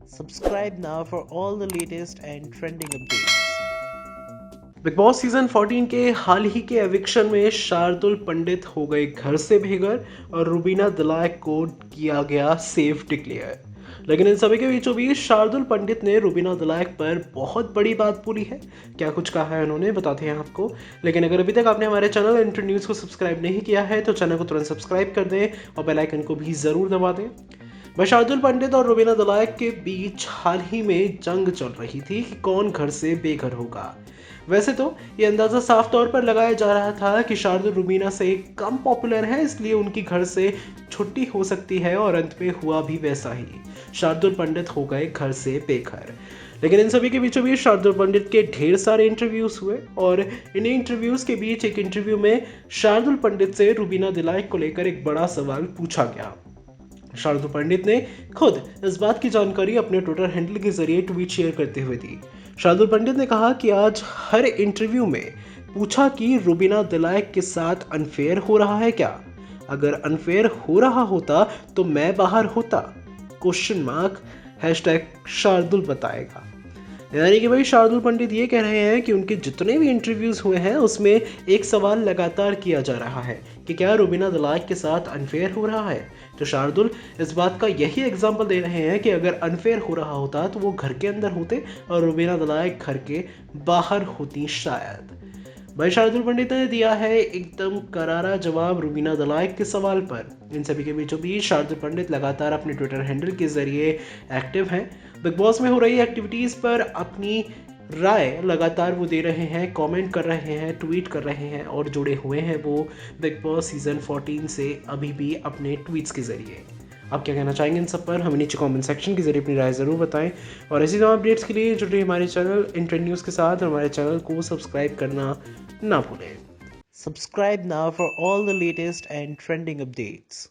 Subscribe now for all the latest and trending updates. Big boss season 14 के हाल ही के eviction में शार्दुल पंडित हो गए घर से बेघर और रुबीना दिलायक को किया गया सेफ डिक्लेयर। लेकिन इन सभी के बीचों बीच शार्दुल पंडित ने रुबीना दिलायक पर बहुत बड़ी बात बोली है। क्या कुछ कहा है उन्होंने, बताते हैं आपको। लेकिन अगर अभी तक आपने हमारे चैनल इंटर न्यूज़ को सब्सक्राइब नहीं किया है तो चैनल को तुरंत सब्सक्राइब कर दें और बेल आइकन को भी ज़रूर दबा दें। शार्दुल पंडित और रुबीना दिलायक के बीच हाल ही में जंग चल रही थी कि कौन घर से बेघर होगा। वैसे तो ये अंदाजा साफ तौर पर लगाया जा रहा था कि शार्दुल रुबीना से कम पॉपुलर है, इसलिए उनकी घर से छुट्टी हो सकती है, और अंत में हुआ भी वैसा ही। शार्दुल पंडित हो गए घर से बेघर। लेकिन इन सभी के बीचों बीच शार्दुल पंडित के ढेर सारे इंटरव्यूज हुए, और इन इंटरव्यूज के बीच एक इंटरव्यू में शार्दुल पंडित से रुबीना दिलायक को लेकर एक बड़ा सवाल पूछा गया। शार्दुल पंडित ने खुद इस बात की जानकारी अपने ट्विटर हैंडल के जरिए ट्वीट शेयर करते हुए दी। शार्दुल पंडित ने कहा कि आज हर इंटरव्यू में पूछा कि रुबीना दिलायक के साथ अनफेयर हो रहा है क्या। अगर अनफेयर हो रहा होता तो मैं बाहर होता, क्वेश्चन मार्क, हैशटैग शार्दुल बताएगा। यानी कि भाई शार्दुल पंडित ये कह रहे हैं कि उनके जितने भी इंटरव्यूज हुए हैं उसमें एक सवाल लगातार किया जा रहा है कि क्या रुबीना दिलायक के साथ अनफेयर हो रहा है। तो शार्दुल इस बात का यही एग्जांपल दे रहे हैं कि अगर अनफेयर हो रहा होता तो वो घर के अंदर होते और रुबीना दिलायक घर के बाहर होती शायद। भाई शार्दुल पंडित ने दिया है एकदम करारा जवाब रुबीना दिलायक के सवाल पर। इन सभी के बीचों बीच शार्दुल पंडित लगातार अपने ट्विटर हैंडल के जरिए एक्टिव हैं। बिग बॉस में हो रही एक्टिविटीज़ पर अपनी राय लगातार वो दे रहे हैं, कमेंट कर रहे हैं, ट्वीट कर रहे हैं, और जुड़े हुए हैं वो बिग बॉस सीजन 14 से अभी भी अपने ट्वीट्स के जरिए। आप क्या कहना चाहेंगे इन सब पर, हमें नीचे कमेंट सेक्शन के जरिए अपनी राय ज़रूर बताएं। और ऐसी तमाम अपडेट्स के लिए जुड़े हमारे चैनल इंटर न्यूज़ के साथ, और हमारे चैनल को सब्सक्राइब करना ना भूलें। Subscribe now for all the latest and trending updates.